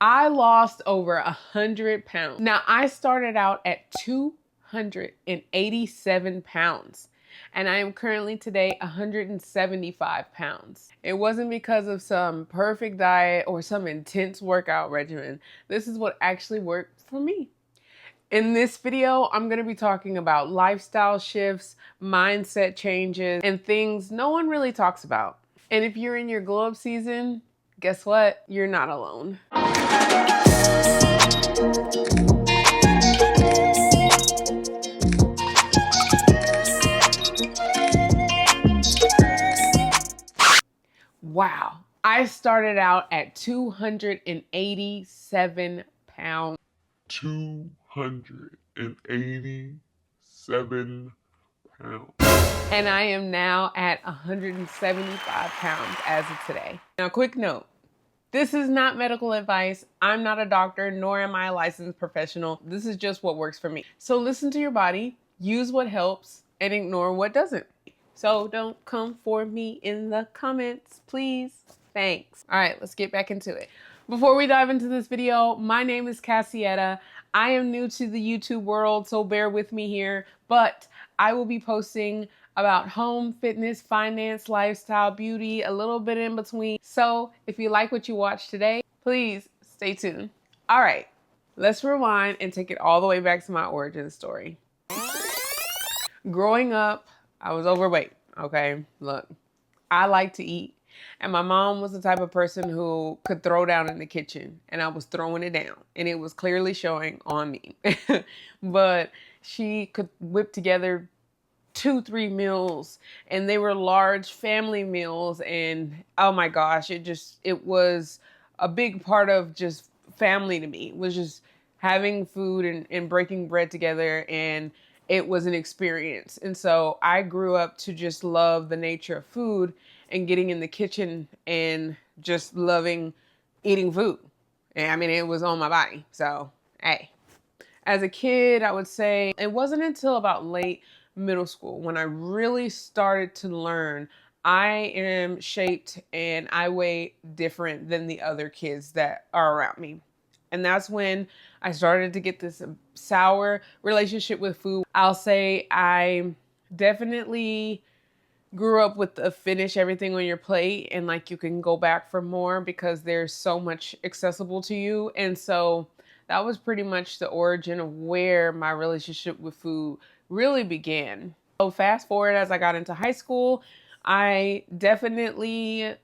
I lost over 100 pounds. Now, I started out at 287 pounds, and I am currently today 175 pounds. It wasn't because of some perfect diet or some intense workout regimen. This is what actually worked for me. In this video, I'm going to be talking about lifestyle shifts, mindset changes, and things no one really talks about. And if you're in your glow up season, guess what? You're not alone. Wow. I started out at 287 pounds. 287 pounds. And I am now at 175 pounds as of today. Now, quick note. This is not medical advice. I'm not a doctor, nor am I a licensed professional. This is just what works for me. So listen to your body, use what helps, and ignore what doesn't. So don't come for me in the comments, please. Thanks. All right, let's get back into it. Before we dive into this video, my name is Cassietta. I am new to the YouTube world, so bear with me here, but I will be posting about home, fitness, finance, lifestyle, beauty, a little bit in between. So if you like what you watch today, please stay tuned. All right, let's rewind and take it all the way back to my origin story. Growing up, I was overweight, okay? Look, I like to eat. And my mom was the type of person who could throw down in the kitchen, and I was throwing it down, and it was clearly showing on me. But she could whip together 2-3 meals, and they were large family meals, and oh my gosh, it was a big part of just family to me. It was just having food and breaking bread together, and it was an experience. And so I grew up to just love the nature of food and getting in the kitchen and just loving eating food. And I mean, it was on my body. So, hey. As a kid, I would say it wasn't until about late middle school when I really started to learn I am shaped and I weigh different than the other kids that are around me. And that's when I started to get this sour relationship with food. I'll say I definitely grew up with the finish everything on your plate and like you can go back for more because there's so much accessible to you. And so that was pretty much the origin of where my relationship with food really began. So fast forward as I got into high school, I definitely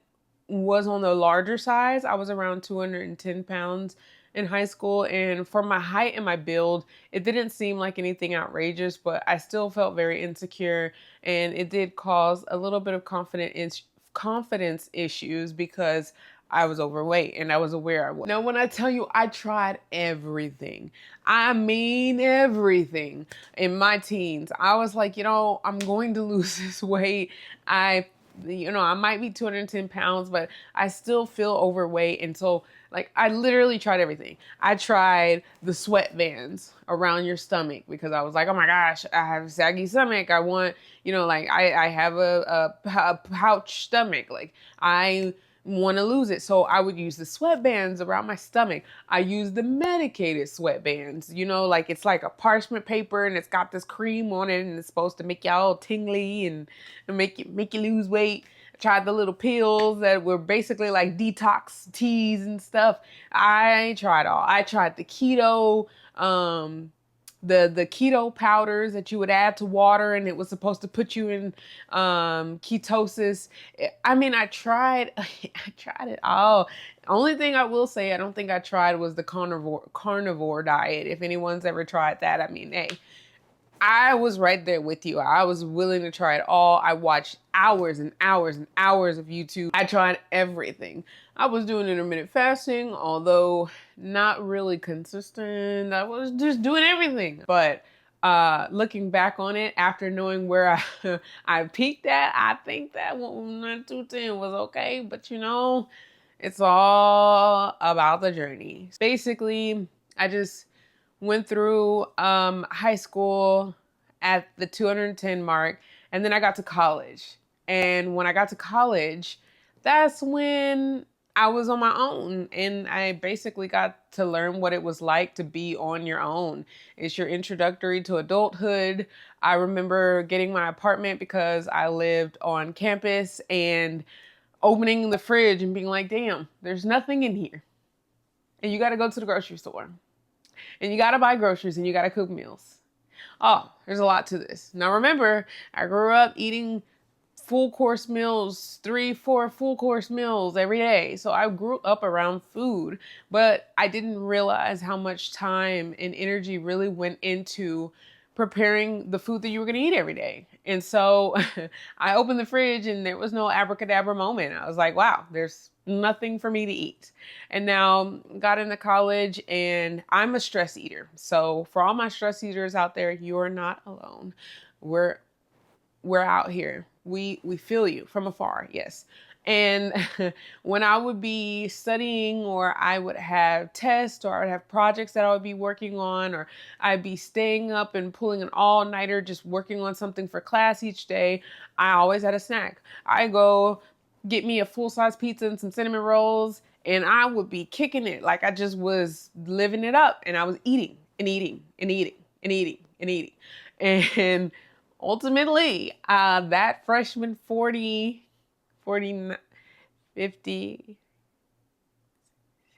was on the larger size. I was around 210 pounds in high school, and for my height and my build, it didn't seem like anything outrageous, but I still felt very insecure, and it did cause a little bit of confidence issues because I was overweight and I was aware I was. Now, when I tell you I tried everything, I mean everything in my teens. I was like, I'm going to lose this weight. I might be 210 pounds, but I still feel overweight. And so like, I literally tried everything. I tried the sweatbands around your stomach because I was like, oh my gosh, I have a saggy stomach. I want, I have a pouch stomach. Like, I want to lose it. So I would use the sweatbands around my stomach. I use the medicated sweatbands, like it's like a parchment paper and it's got this cream on it and it's supposed to make you all tingly and make you lose weight. I tried the little pills that were basically like detox teas and stuff. I tried all. I tried the keto, the keto powders that you would add to water and it was supposed to put you in ketosis. I mean, I tried it all. Only thing I will say I don't think I tried was the carnivore diet. If anyone's ever tried that, I mean, hey, I was right there with you. I was willing to try it all. I watched hours and hours and hours of YouTube. I tried everything. I was doing intermittent fasting, although not really consistent. I was just doing everything. But looking back on it, after knowing where I peaked at, I think that 210 was okay. But it's all about the journey. Basically, I just went through high school at the 210 mark, and then I got to college. And when I got to college, that's when I was on my own, and I basically got to learn what it was like to be on your own. It's your introductory to adulthood. I remember getting my apartment because I lived on campus and opening the fridge and being like, damn, there's nothing in here. And you got to go to the grocery store and you got to buy groceries and you got to cook meals. Oh, there's a lot to this. Now remember, I grew up eating full course meals, 3, 4 full course meals every day. So I grew up around food, but I didn't realize how much time and energy really went into preparing the food that you were going to eat every day. And so I opened the fridge and there was no abracadabra moment. I was like, wow, there's nothing for me to eat. And now got into college and I'm a stress eater. So for all my stress eaters out there, you're not alone. We're out here. We feel you from afar, yes. And when I would be studying or I would have tests or I would have projects that I would be working on or I'd be staying up and pulling an all-nighter just working on something for class each day, I always had a snack. I go get me a full-size pizza and some cinnamon rolls and I would be kicking it like I just was living it up and I was eating and eating and eating and eating and eating. And ultimately, that freshman 40, 40, 50,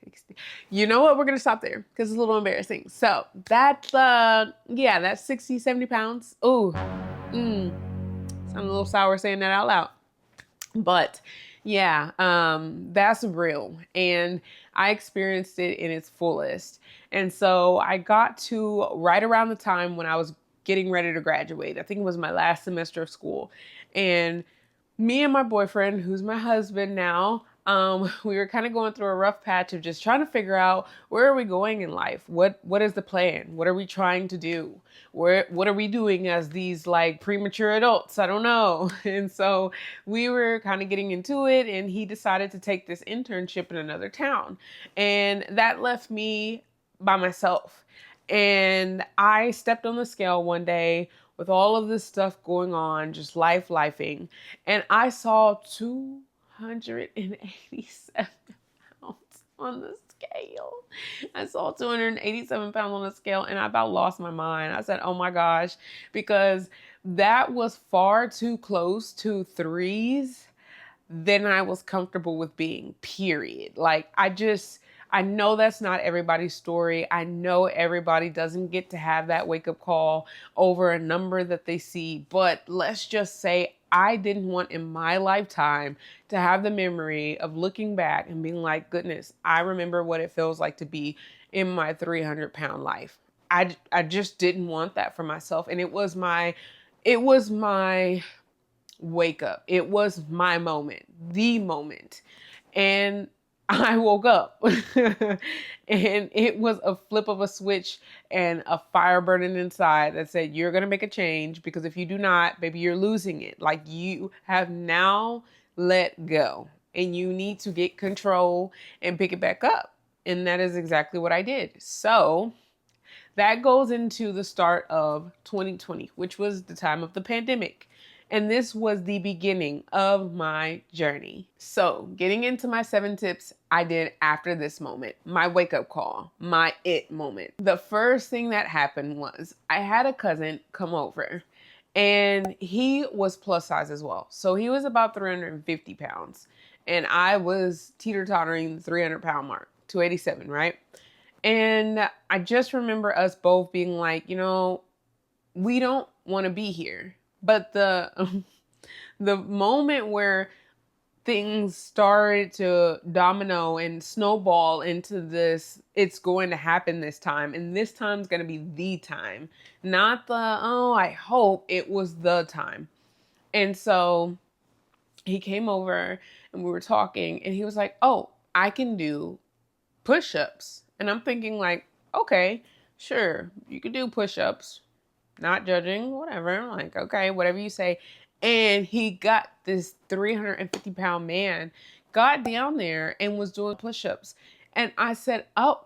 60. You know what? We're going to stop there because it's a little embarrassing. So that's, yeah, that's 60, 70 pounds. Ooh, sound a little sour saying that out loud. But yeah, that's real. And I experienced it in its fullest. And so I got to right around the time when I was getting ready to graduate. I think it was my last semester of school. And me and my boyfriend, who's my husband now, we were kind of going through a rough patch of just trying to figure out where are we going in life? What is the plan? What are we trying to do? What are we doing as these like premature adults? I don't know. And so we were kind of getting into it and he decided to take this internship in another town. And that left me by myself. And I stepped on the scale one day with all of this stuff going on, just lifing, and I saw 287 pounds on the scale. I saw 287 pounds on the scale and I about lost my mind. I said, oh my gosh, because that was far too close to threes than I was comfortable with being, period. Like I know that's not everybody's story. I know everybody doesn't get to have that wake up call over a number that they see, but let's just say I didn't want in my lifetime to have the memory of looking back and being like, goodness, I remember what it feels like to be in my 300-pound life. I just didn't want that for myself. And it was my wake up. It was my moment, the moment. And I woke up and it was a flip of a switch and a fire burning inside that said, you're going to make a change because if you do not, baby, you're losing it. Like you have now let go and you need to get control and pick it back up. And that is exactly what I did. So that goes into the start of 2020, which was the time of the pandemic. And this was the beginning of my journey. So getting into my 7 tips I did after this moment, my wake up call, my it moment. The first thing that happened was I had a cousin come over and he was plus size as well. So he was about 350 pounds and I was teeter-tottering the 300-pound mark, 287, right? And I just remember us both being like, we don't want to be here. But the moment where things started to domino and snowball into this, it's going to happen this time. And this time's going to be the time. Not the, oh, I hope, it was the time. And so he came over and we were talking and he was like, oh, I can do push-ups. And I'm thinking like, okay, sure, you can do push-ups. Not judging, whatever. Like, okay, whatever you say. And he got this 350-pound man, got down there and was doing push-ups. And I said, oh,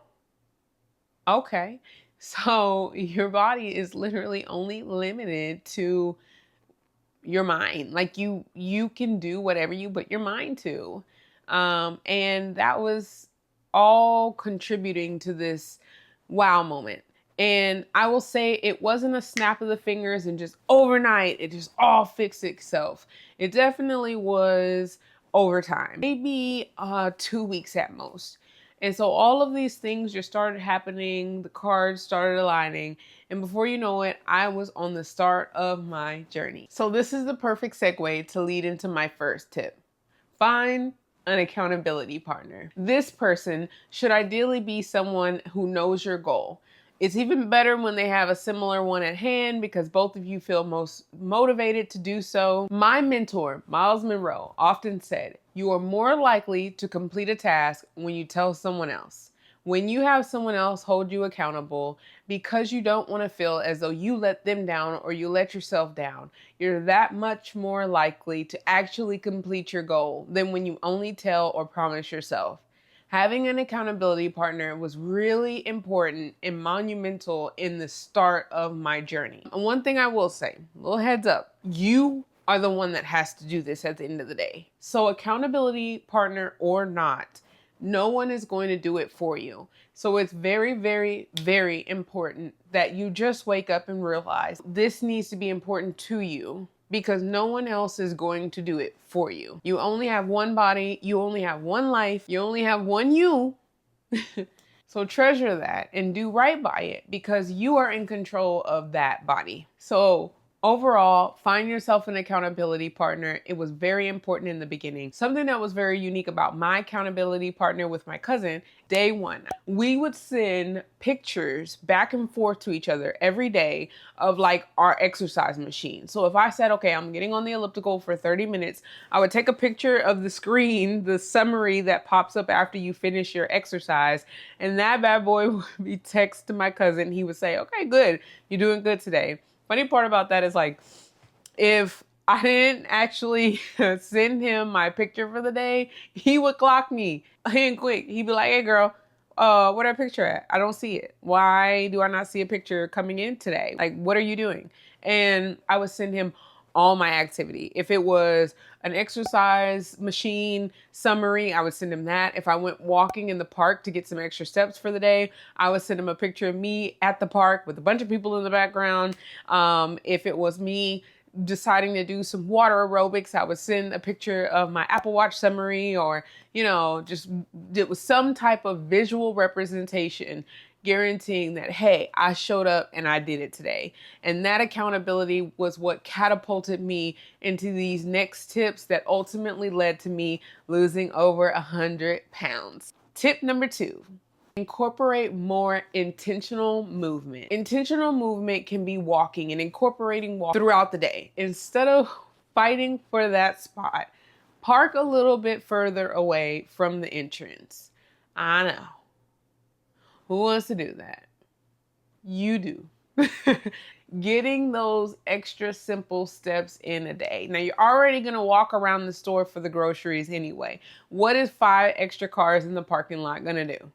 okay. So your body is literally only limited to your mind. Like you can do whatever you put your mind to. And that was all contributing to this wow moment. And I will say it wasn't a snap of the fingers and just overnight, it just all fixed itself. It definitely was over time, maybe 2 weeks at most. And so all of these things just started happening, the cards started aligning, and before you know it, I was on the start of my journey. So this is the perfect segue to lead into my first tip. Find an accountability partner. This person should ideally be someone who knows your goal. It's even better when they have a similar one at hand because both of you feel most motivated to do so. My mentor, Miles Monroe, often said, "You are more likely to complete a task when you tell someone else." When you have someone else hold you accountable because you don't want to feel as though you let them down or you let yourself down, you're that much more likely to actually complete your goal than when you only tell or promise yourself. Having an accountability partner was really important and monumental in the start of my journey. And one thing I will say, little heads up, you are the one that has to do this at the end of the day. So accountability partner or not, no one is going to do it for you. So it's very, very, very important that you just wake up and realize this needs to be important to you because no one else is going to do it for you. You only have one body, you only have one life, you only have one you. So treasure that and do right by it because you are in control of that body. So overall, find yourself an accountability partner. It was very important in the beginning. Something that was very unique about my accountability partner with my cousin, day one, we would send pictures back and forth to each other every day of like our exercise machine. So if I said, okay, I'm getting on the elliptical for 30 minutes, I would take a picture of the screen, the summary that pops up after you finish your exercise, and that bad boy would be text to my cousin. He would say, okay, good, you're doing good today. Funny part about that is like, if I didn't actually send him my picture for the day, he would clock me and quick. He'd be like, hey girl, where that picture at? I don't see it. Why do I not see a picture coming in today? Like, what are you doing? And I would send him all my activity. If it was an exercise machine summary, I would send him that. If I went walking in the park to get some extra steps for the day, I would send him a picture of me at the park with a bunch of people in the background. If it was me deciding to do some water aerobics, I would send a picture of my Apple Watch summary, or, you know, just it was some type of visual representation guaranteeing that, hey, I showed up and I did it today. And that accountability was what catapulted me into these next tips that ultimately led to me losing over 100 pounds. Tip number 2. Incorporate more intentional movement. Intentional movement can be walking and incorporating walk throughout the day. Instead of fighting for that spot, park a little bit further away from the entrance. I know. Who wants to do that? You do. Getting those extra simple steps in a day. Now you're already going to walk around the store for the groceries anyway. What is 5 extra cars in the parking lot going to do?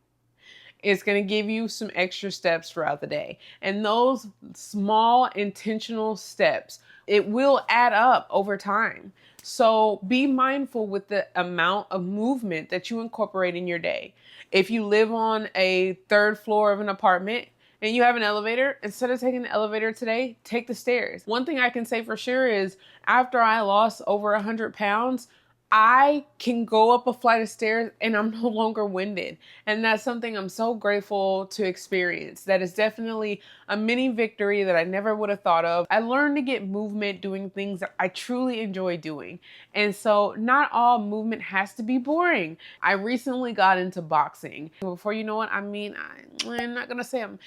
It's going to give you some extra steps throughout the day. And those small intentional steps, it will add up over time. So be mindful with the amount of movement that you incorporate in your day. If you live on a 3rd floor of an apartment and you have an elevator, instead of taking the elevator today, take the stairs. One thing I can say for sure is after I lost over 100 pounds, I can go up a flight of stairs and I'm no longer winded. And that's something I'm so grateful to experience. That is definitely a mini victory that I never would have thought of. I learned to get movement doing things that I truly enjoy doing. And so not all movement has to be boring. I recently got into boxing. Before you know it, I'm not going to say I'm,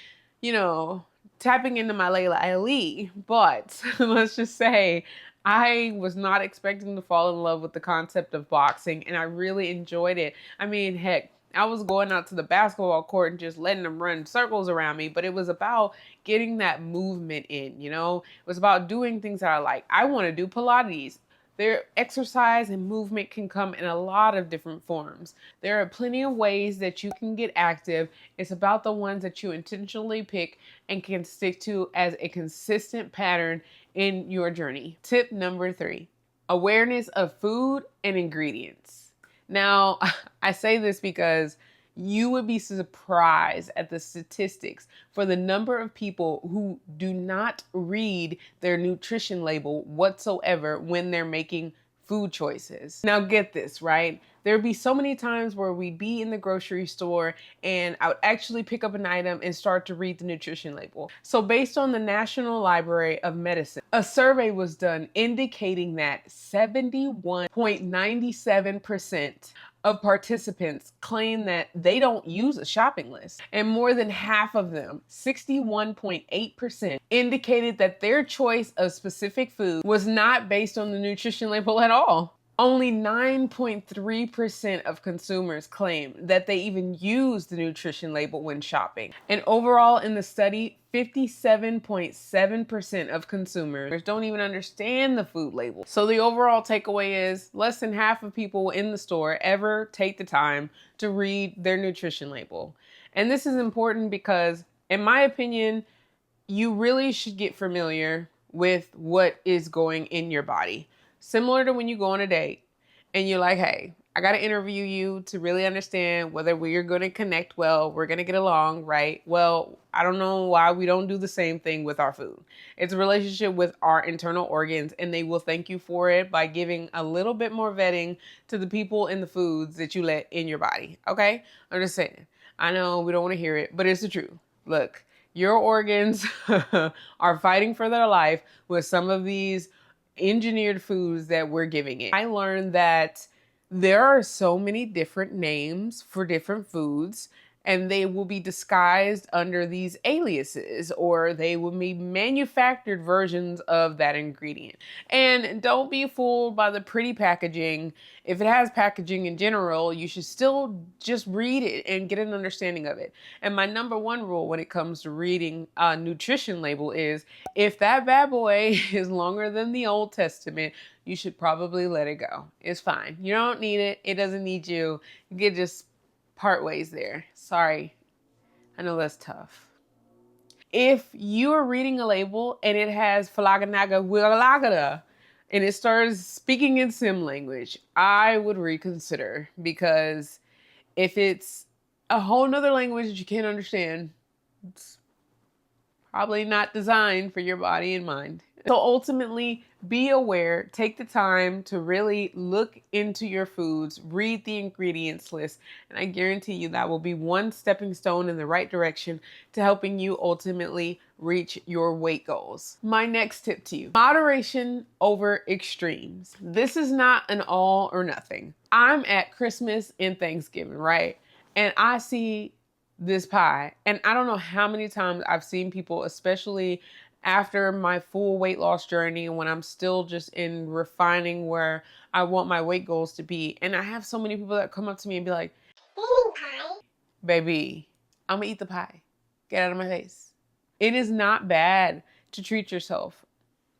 tapping into my Layla Ali, but let's just say I was not expecting to fall in love with the concept of boxing, and I really enjoyed it. I mean, heck, I was going out to the basketball court and just letting them run circles around me, but it was about getting that movement in, It was about doing things that I like. I want to do Pilates. Their exercise and movement can come in a lot of different forms. There are plenty of ways that you can get active. It's about the ones that you intentionally pick and can stick to as a consistent pattern in your journey. Tip number 3, awareness of food and ingredients. Now, I say this because you would be surprised at the statistics for the number of people who do not read their nutrition label whatsoever when they're making food choices. Now, get this, right? There'd be so many times where we'd be in the grocery store and I would actually pick up an item and start to read the nutrition label. So, based on the National Library of Medicine, a survey was done indicating that 71.97% of participants claim that they don't use a shopping list. And more than half of them, 61.8%, indicated that their choice of specific food was not based on the nutrition label at all. Only 9.3% of consumers claim that they even use the nutrition label when shopping. And overall in the study, 57.7% of consumers don't even understand the food label. So the overall takeaway is less than half of people in the store ever take the time to read their nutrition label. And this is important because, in my opinion, you really should get familiar with what is going in your body. Similar to when you go on a date and you're like, hey, I got to interview you to really understand whether we're going to connect well, we're going to get along, right? Well, I don't know why we don't do the same thing with our food. It's a relationship with our internal organs, and they will thank you for it by giving a little bit more vetting to the people and the foods that you let in your body, okay? I'm just saying. I know we don't want to hear it, but it's the truth. Look, your organs are fighting for their life with some of these engineered foods that we're giving it. I learned that there are so many different names for different foods, and they will be disguised under these aliases, or they will be manufactured versions of that ingredient. And don't be fooled by the pretty packaging. If it has packaging in general, you should still just read it and get an understanding of it. And my number one rule when it comes to reading a nutrition label is, if that bad boy is longer than the Old Testament, you should probably let it go. It's fine. You don't need it. It doesn't need you. You can just part ways there. Sorry. I know that's tough. If you are reading a label and it has falaganaga wilagada and it starts speaking in sim language, I would reconsider, because if it's a whole nother language that you can't understand, it's probably not designed for your body and mind. So ultimately, be aware, take the time to really look into your foods, read the ingredients list, and I guarantee you that will be one stepping stone in the right direction to helping you ultimately reach your weight goals. My next tip to you: moderation over extremes. This is not an all or nothing. I'm at Christmas and Thanksgiving, right? And I see this pie, and I don't know how many times I've seen people, especially after my full weight loss journey, when I'm still just in refining where I want my weight goals to be, and I have so many people that come up to me and be like, pie? Baby, I'm gonna eat the pie. Get out of my face. It is not bad to treat yourself.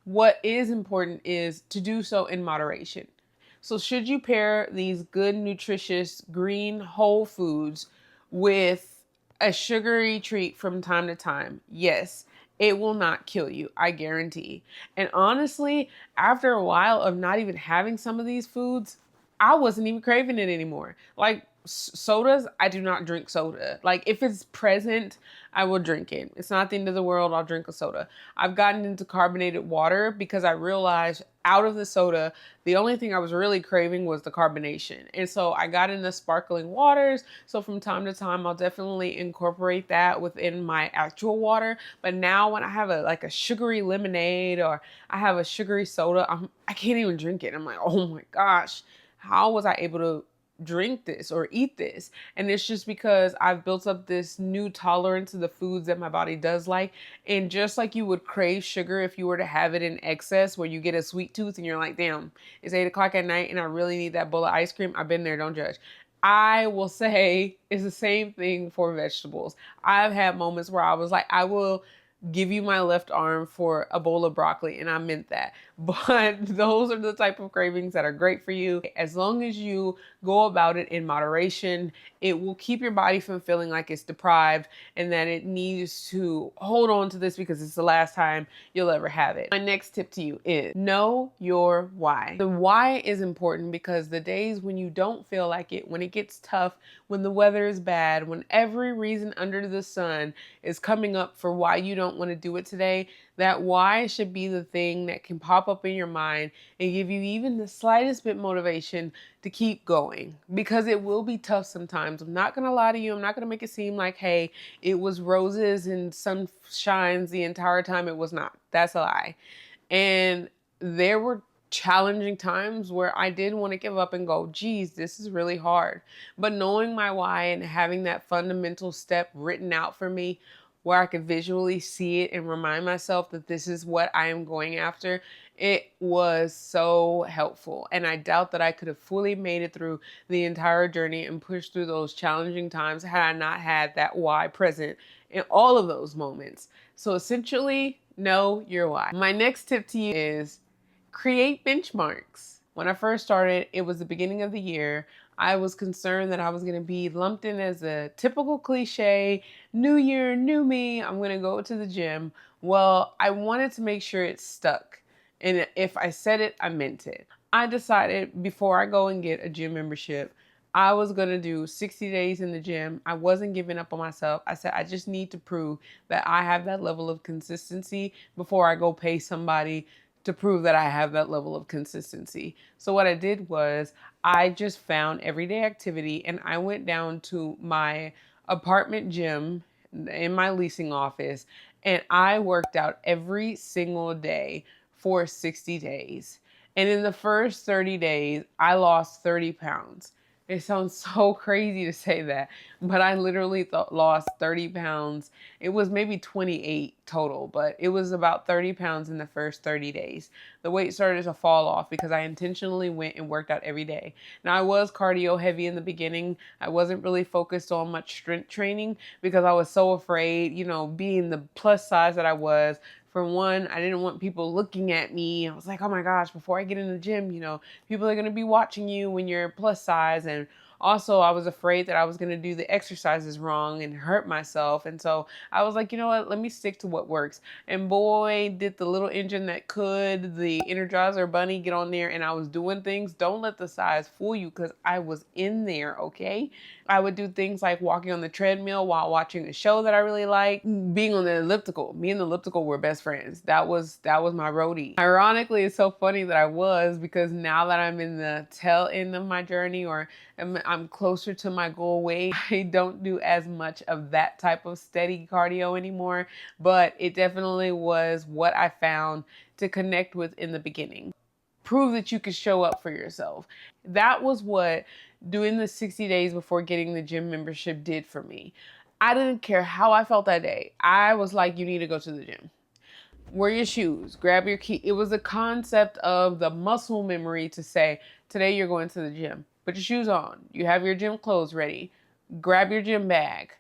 What is important is to do so in moderation. So should you pair these good, nutritious, green, whole foods with a sugary treat from time to time? Yes, it will not kill you, I guarantee. And honestly, after a while of not even having some of these foods, I wasn't even craving it anymore. Like sodas, I do not drink soda. Like if it's present, I will drink it. It's not the end of the world. I'll drink a soda. I've gotten into carbonated water because I realized out of the soda, the only thing I was really craving was the carbonation. And so I got into sparkling waters. So from time to time, I'll definitely incorporate that within my actual water. But now when I have a sugary lemonade or I have a sugary soda, I can't even drink it. I'm like, oh my gosh, how was I able to drink this or eat this? And it's just because I've built up this new tolerance to the foods that my body does like. And just like you would crave sugar if you were to have it in excess, where you get a sweet tooth and you're like, damn, it's 8 o'clock at night and I really need that bowl of ice cream. I've been there, don't judge. I will say it's the same thing for vegetables. I've had moments where I was like, I will give you my left arm for a bowl of broccoli, and I meant that. But those are the type of cravings that are great for you. As long as you go about it in moderation, it will keep your body from feeling like it's deprived and that it needs to hold on to this because it's the last time you'll ever have it. My next tip to you is know your why. The why is important because the days when you don't feel like it, when it gets tough, when the weather is bad, when every reason under the sun is coming up for why you don't want to do it today, that why should be the thing that can pop up in your mind and give you even the slightest bit motivation to keep going, because it will be tough sometimes. I'm not going to lie to you. I'm not going to make it seem like, hey, it was roses and sunshines the entire time. It was not. That's a lie. And there were challenging times where I did want to give up and go, geez, this is really hard. But knowing my why and having that fundamental step written out for me where I could visually see it and remind myself that this is what I am going after, it was so helpful. And I doubt that I could have fully made it through the entire journey and pushed through those challenging times had I not had that why present in all of those moments. So essentially, know your why. My next tip to you is create benchmarks. When I first started, it was the beginning of the year. I was concerned that I was going to be lumped in as a typical cliche, new year, new me, I'm going to go to the gym. Well, I wanted to make sure it stuck. And if I said it, I meant it. I decided before I go and get a gym membership, I was going to do 60 days in the gym. I wasn't giving up on myself. I said, I just need to prove that I have that level of consistency before I go pay somebody to prove that I have that level of consistency. So what I did was I just found everyday activity and I went down to my apartment gym in my leasing office and I worked out every single day for 60 days. And in the first 30 days, I lost 30 pounds. It sounds so crazy to say that, but I literally lost 30 pounds. It was maybe 28 total, but it was about 30 pounds in the first 30 days. The weight started to fall off because I intentionally went and worked out every day. Now, I was cardio heavy in the beginning. I wasn't really focused on much strength training because I was so afraid, being the plus size that I was. For one, I didn't want people looking at me. I was like, oh my gosh, before I get in the gym, people are going to be watching you when you're plus size. And also, I was afraid that I was going to do the exercises wrong and hurt myself. And so I was like, you know what, let me stick to what works. And boy, did the little engine that could, the Energizer Bunny, get on there and I was doing things. Don't let the size fool you because I was in there, okay? I would do things like walking on the treadmill while watching a show that I really like, being on the elliptical. Me and the elliptical were best friends. That was my roadie. Ironically, it's so funny that I was, because now that I'm in the tail end of my journey, or I'm closer to my goal weight, I don't do as much of that type of steady cardio anymore, but it definitely was what I found to connect with in the beginning. Prove that you could show up for yourself. That was what doing the 60 days before getting the gym membership did for me. I didn't care how I felt that day. I was like, you need to go to the gym. Wear your shoes, grab your key. It was a concept of the muscle memory to say, today you're going to the gym. Put your shoes on. You have your gym clothes ready. Grab your gym bag.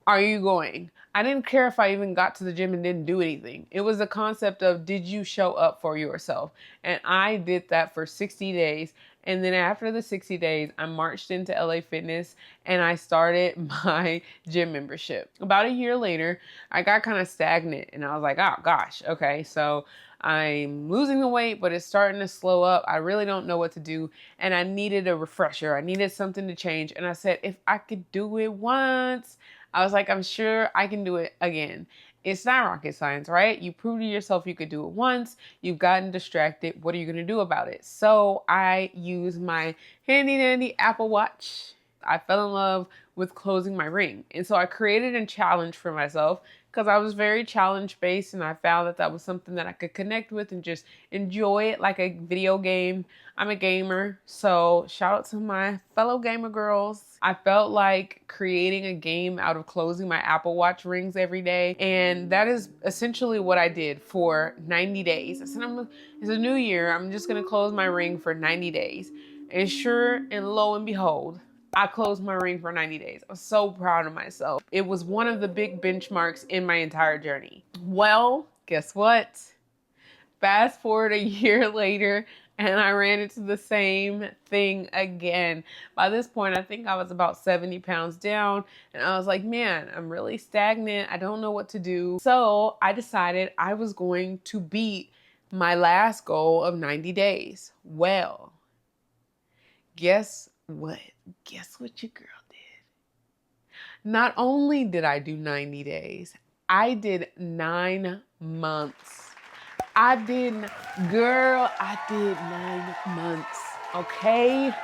Are you going? I didn't care if I even got to the gym and didn't do anything. It was a concept of, did you show up for yourself? And I did that for 60 days. And then after the 60 days, I marched into LA Fitness and I started my gym membership. About a year later, I got kind of stagnant and I was like, oh gosh, okay, so I'm losing the weight, but it's starting to slow up. I really don't know what to do. And I needed a refresher. I needed something to change. And I said, if I could do it once, I was like, I'm sure I can do it again. It's not rocket science, right? You proved to yourself you could do it once. You've gotten distracted. What are you going to do about it? So I used my handy dandy Apple Watch. I fell in love with closing my ring. And so I created a challenge for myself because I was very challenge based and I found that that was something that I could connect with and just enjoy it like a video game. I'm a gamer, so shout out to my fellow gamer girls. I felt like creating a game out of closing my Apple Watch rings every day, and that is essentially what I did for 90 days. I said, it's a new year, I'm just gonna close my ring for 90 days. And sure and lo and behold, I closed my ring for 90 days. I was so proud of myself. It was one of the big benchmarks in my entire journey. Well, guess what? Fast forward a year later, and I ran into the same thing again. By this point, I think I was about 70 pounds down, and I was like, man, I'm really stagnant. I don't know what to do. So I decided I was going to beat my last goal of 90 days. Well, guess what? Guess what your girl did? Not only did I do 90 days, I did 9 months. I did 9 months, okay?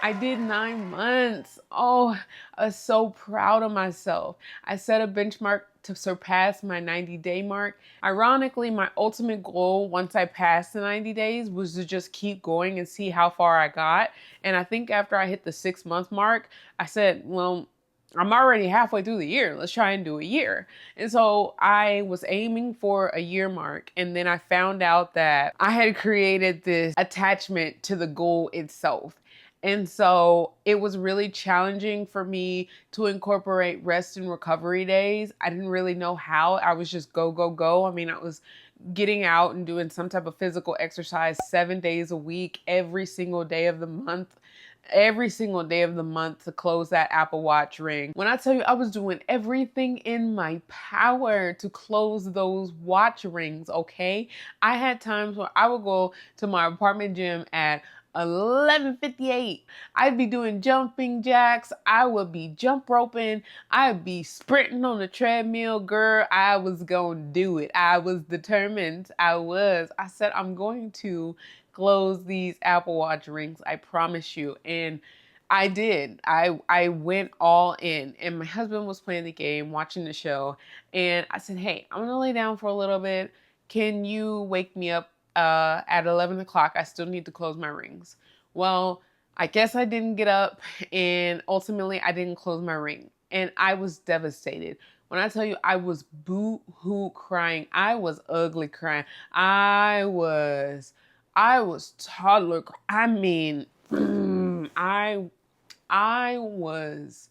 I did 9 months. Oh, I was so proud of myself. I set a benchmark to surpass my 90-day mark. Ironically, my ultimate goal once I passed the 90 days was to just keep going and see how far I got. And I think after I hit the 6-month mark, I said, well, I'm already halfway through the year. Let's try and do a year. And so I was aiming for a year mark. And then I found out that I had created this attachment to the goal itself. And so it was really challenging for me to incorporate rest and recovery days. I didn't really know how. I was just go, go, go. I mean, I was getting out and doing some type of physical exercise 7 days a week, every single day of the month to close that Apple Watch ring. When I tell you I was doing everything in my power to close those watch rings, okay? I had times where I would go to my apartment gym at 11:58. I'd be doing jumping jacks. I would be jump roping. I'd be sprinting on the treadmill. Girl, I was going to do it. I was determined. I said, I'm going to close these Apple Watch rings. I promise you. And I did. I went all in. And my husband was playing the game, watching the show. And I said, hey, I'm going to lay down for a little bit. Can you wake me up at 11 o'clock? I still need to close my rings. Well, I guess I didn't get up, and ultimately I didn't close my ring. And I was devastated. When I tell you I was boo-hoo crying, I was ugly crying. I was toddler. I mean, I was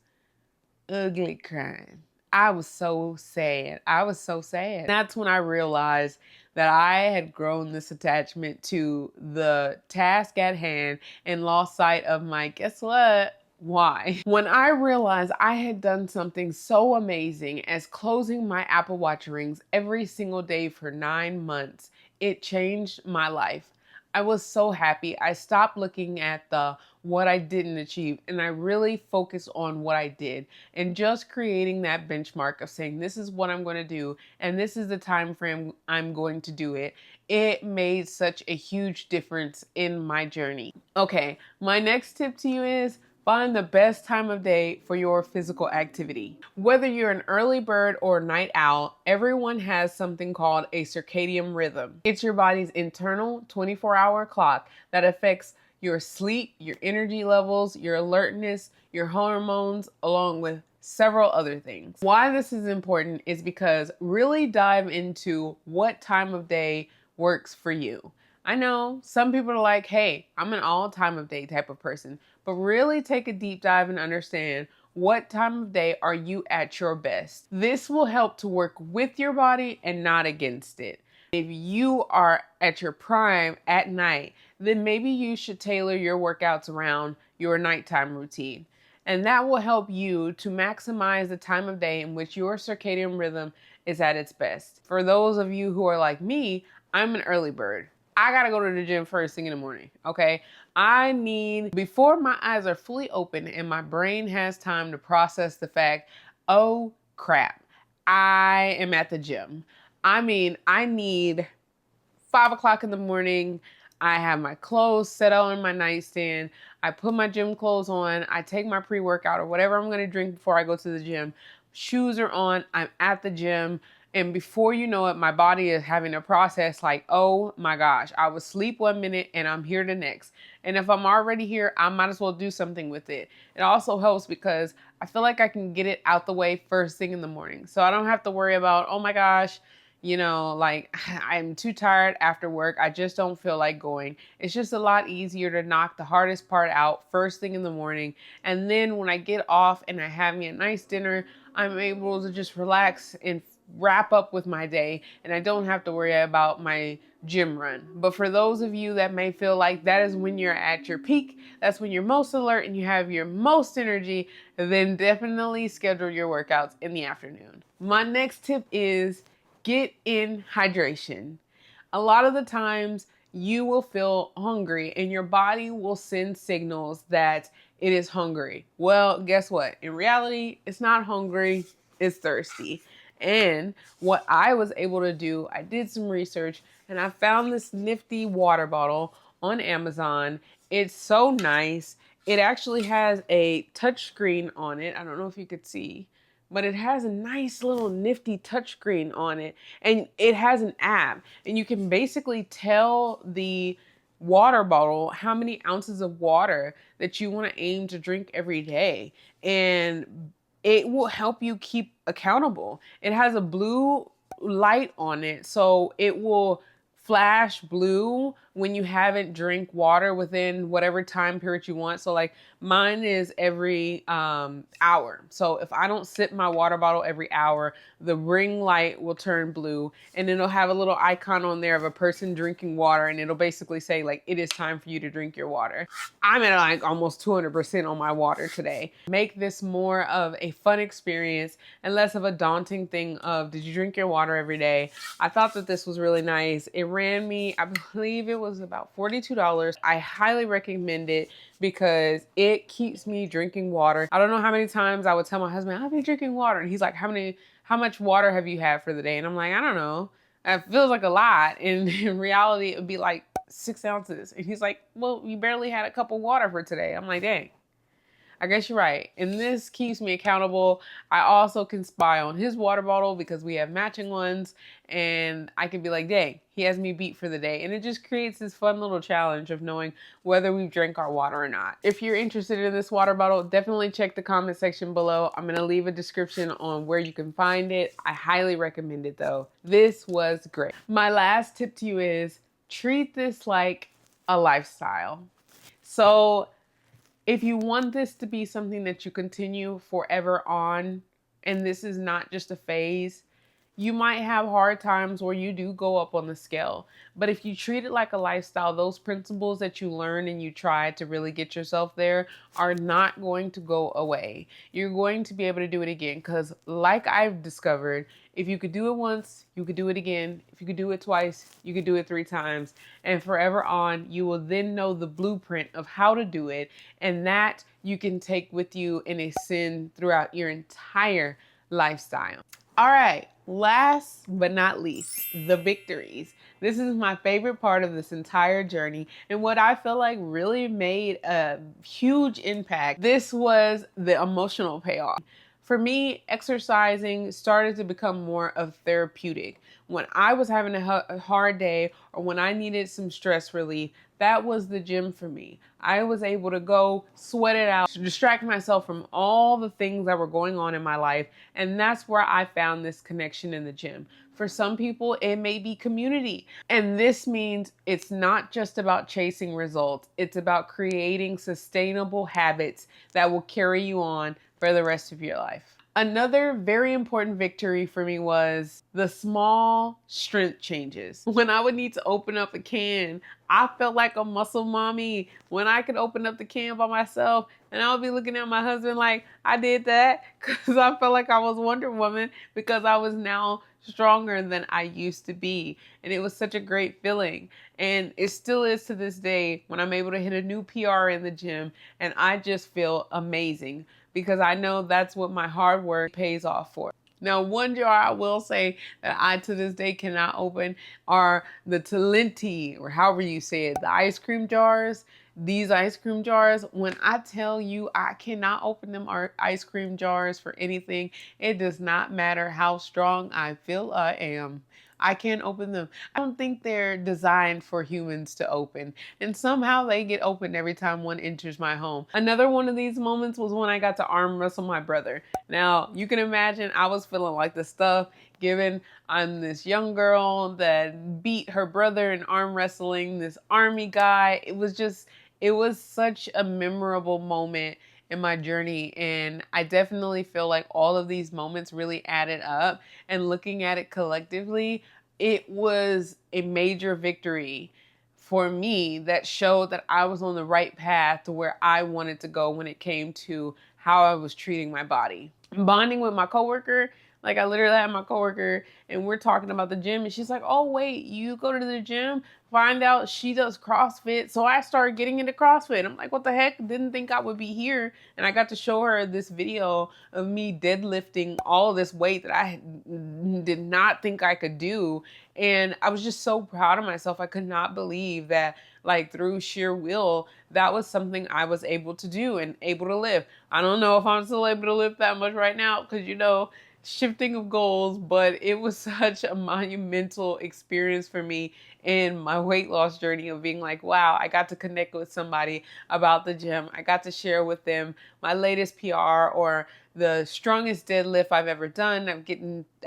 ugly crying. I was so sad. That's when I realized that I had grown this attachment to the task at hand and lost sight of my, guess what? Why? When I realized I had done something so amazing as closing my Apple Watch rings every single day for 9 months, it changed my life. I was so happy. I stopped looking at what I didn't achieve, and I really focused on what I did, and just creating that benchmark of saying, this is what I'm going to do, and this is the time frame I'm going to do it. It made such a huge difference in my journey. Okay, my next tip to you is find the best time of day for your physical activity. Whether you're an early bird or a night owl, everyone has something called a circadian rhythm. It's your body's internal 24-hour clock that affects your sleep, your energy levels, your alertness, your hormones, along with several other things. Why this is important is because really dive into what time of day works for you. I know some people are like, hey, I'm an all time of day type of person, but really take a deep dive and understand what time of day are you at your best. This will help to work with your body and not against it. If you are at your prime at night, then maybe you should tailor your workouts around your nighttime routine. And that will help you to maximize the time of day in which your circadian rhythm is at its best. For those of you who are like me, I'm an early bird. I gotta go to the gym first thing in the morning, okay? Before my eyes are fully open and my brain has time to process the fact, oh crap, I am at the gym. I need 5 o'clock in the morning. I have my clothes set out on my nightstand. I put my gym clothes on. I take my pre-workout or whatever I'm gonna drink before I go to the gym. Shoes are on. I'm at the gym. And before you know it, my body is having a process like, oh my gosh, I was asleep 1 minute and I'm here the next. And if I'm already here, I might as well do something with it. It also helps because I feel like I can get it out the way first thing in the morning. So I don't have to worry about, oh my gosh, You know, like I'm too tired after work. I just don't feel like going. It's just a lot easier to knock the hardest part out first thing in the morning. And then when I get off and I have me a nice dinner, I'm able to just relax and wrap up with my day, and I don't have to worry about my gym run. But for those of you that may feel like that is when you're at your peak, that's when you're most alert and you have your most energy, then definitely schedule your workouts in the afternoon. My next tip is get in hydration. A lot of the times you will feel hungry and your body will send signals that it is hungry. Well, guess what? In reality, it's not hungry, it's thirsty. And what I was able to do, I did some research and I found this nifty water bottle on Amazon. It's so nice. It actually has a touch screen on it. I don't know if you could see, but it has a nice little nifty touchscreen on it, and it has an app, and you can basically tell the water bottle how many ounces of water that you want to aim to drink every day, and it will help you keep accountable. It has a blue light on it, so it will flash blue when you haven't drank water within whatever time period you want. So like mine is every hour. So if I don't sip my water bottle every hour, the ring light will turn blue, and it'll have a little icon on there of a person drinking water, and it'll basically say like, it is time for you to drink your water. I'm at like almost 200% on my water today. Make this more of a fun experience and less of a daunting thing of, did you drink your water every day? I thought that this was really nice. It ran me, I believe it was about $42. I highly recommend it because it keeps me drinking water. I don't know how many times I would tell my husband, I'll be drinking water. And he's like, how much water have you had for the day? And I'm like, I don't know. It feels like a lot. And in reality, it would be like 6 ounces. And he's like, well, you barely had a cup of water for today. I'm like, dang. I guess you're right. And this keeps me accountable. I also can spy on his water bottle because we have matching ones, and I can be like, dang, he has me beat for the day. And it just creates this fun little challenge of knowing whether we've drank our water or not. If you're interested in this water bottle, definitely check the comment section below. I'm going to leave a description on where you can find it. I highly recommend it though. This was great. My last tip to you is treat this like a lifestyle. So if you want this to be something that you continue forever on, and this is not just a phase, you might have hard times where you do go up on the scale. But if you treat it like a lifestyle, those principles that you learn and you try to really get yourself there are not going to go away. You're going to be able to do it again because, like I've discovered, if you could do it once, you could do it again. If you could do it twice, you could do it 3 times. And forever on, you will then know the blueprint of how to do it. And that you can take with you and ascend throughout your entire lifestyle. All right, last but not least, the victories. This is my favorite part of this entire journey and what I feel like really made a huge impact. This was the emotional payoff. For me, exercising started to become more of therapeutic. When I was having a hard day or when I needed some stress relief, that was the gym for me. I was able to go sweat it out, to distract myself from all the things that were going on in my life. And that's where I found this connection in the gym. For some people, it may be community. And this means it's not just about chasing results. It's about creating sustainable habits that will carry you on for the rest of your life. Another very important victory for me was the small strength changes. When I would need to open up a can, I felt like a muscle mommy when I could open up the can by myself, and I would be looking at my husband like, I did that because I felt like I was Wonder Woman because I was now stronger than I used to be. And it was such a great feeling. And it still is to this day when I'm able to hit a new PR in the gym, and I just feel amazing because I know that's what my hard work pays off for. Now, one jar I will say that I to this day cannot open are the Talenti, or however you say it, the ice cream jars. These ice cream jars, when I tell you I cannot open them ice cream jars for anything, it does not matter how strong I feel I am. I can't open them. I don't think they're designed for humans to open. And somehow they get opened every time one enters my home. Another one of these moments was when I got to arm wrestle my brother. Now, you can imagine I was feeling like the stuff, given I'm this young girl that beat her brother in arm wrestling, this army guy. It was such a memorable moment in my journey, and I definitely feel like all of these moments really added up, and looking at it collectively, it was a major victory for me that showed that I was on the right path to where I wanted to go when it came to how I was treating my body. Bonding with my coworker, like I literally had my coworker and we're talking about the gym and she's like, oh wait, you go to the gym? Find out she does CrossFit. So I started getting into CrossFit. I'm like, what the heck? Didn't think I would be here. And I got to show her this video of me deadlifting all of this weight that I did not think I could do. And I was just so proud of myself. I could not believe that, like, through sheer will, that was something I was able to do and able to lift. I don't know if I'm still able to lift that much right now because, you know, shifting of goals, but it was such a monumental experience for me in my weight loss journey of being like, wow, I got to connect with somebody about the gym. I got to share with them my latest PR or the strongest deadlift I've ever done.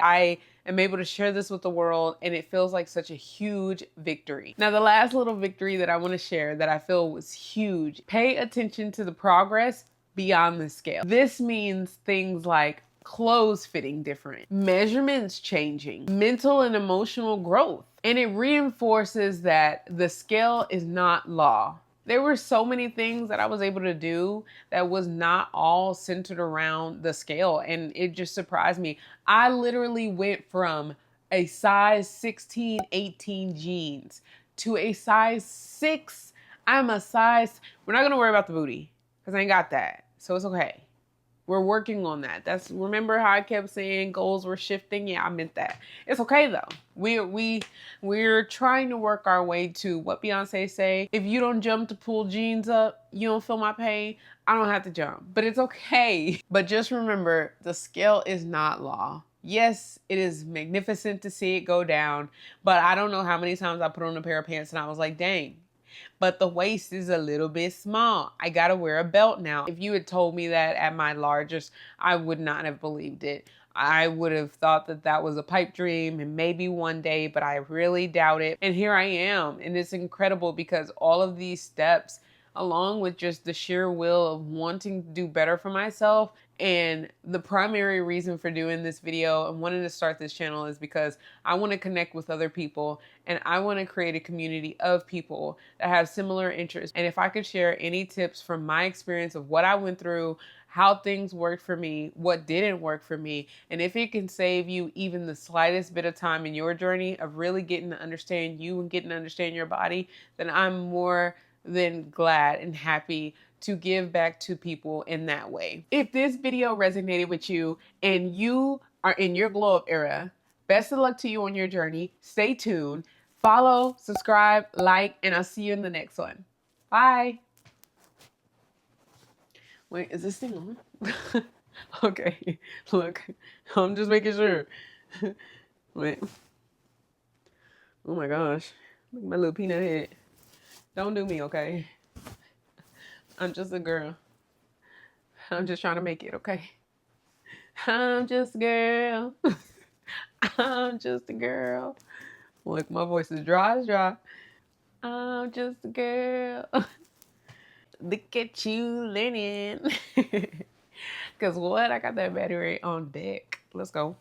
I am able to share this with the world, and it feels like such a huge victory. Now, the last little victory that I want to share that I feel was huge. Pay attention to the progress beyond the scale. This means things like clothes fitting different, measurements changing, mental and emotional growth. And it reinforces that the scale is not law. There were so many things that I was able to do that was not all centered around the scale. And it just surprised me. I literally went from a size 16, 18 jeans to a size 6. We're not going to worry about the booty because I ain't got that. So it's okay. We're working on that. Remember how I kept saying goals were shifting? Yeah, I meant that. It's okay though. We're trying to work our way to what Beyonce say. If you don't jump to pull jeans up, you don't feel my pain. I don't have to jump, but it's okay. But just remember, the scale is not law. Yes, it is magnificent to see it go down, but I don't know how many times I put on a pair of pants and I was like, dang, but the waist is a little bit small. I gotta wear a belt now. If you had told me that at my largest, I would not have believed it. I would have thought that that was a pipe dream and maybe one day, but I really doubt it. And here I am. And it's incredible because all of these steps, along with just the sheer will of wanting to do better for myself, and the primary reason for doing this video and wanting to start this channel is because I want to connect with other people and I want to create a community of people that have similar interests. And if I could share any tips from my experience of what I went through, how things worked for me, what didn't work for me, and if it can save you even the slightest bit of time in your journey of really getting to understand you and getting to understand your body, then I'm more than glad and happy to give back to people in that way. If this video resonated with you and you are in your glow up era, best of luck to you on your journey. Stay tuned, follow, subscribe, like, and I'll see you in the next one. Bye. Wait, is this thing on? Okay, look, I'm just making sure. Wait. Oh my gosh, look at my little peanut head. Don't do me, okay? I'm just a girl. I'm just trying to make it, okay? I'm just a girl. I'm just a girl. Look, my voice is dry as dry. I'm just a girl. Look at you learning. Because what? I got that battery on deck. Let's go.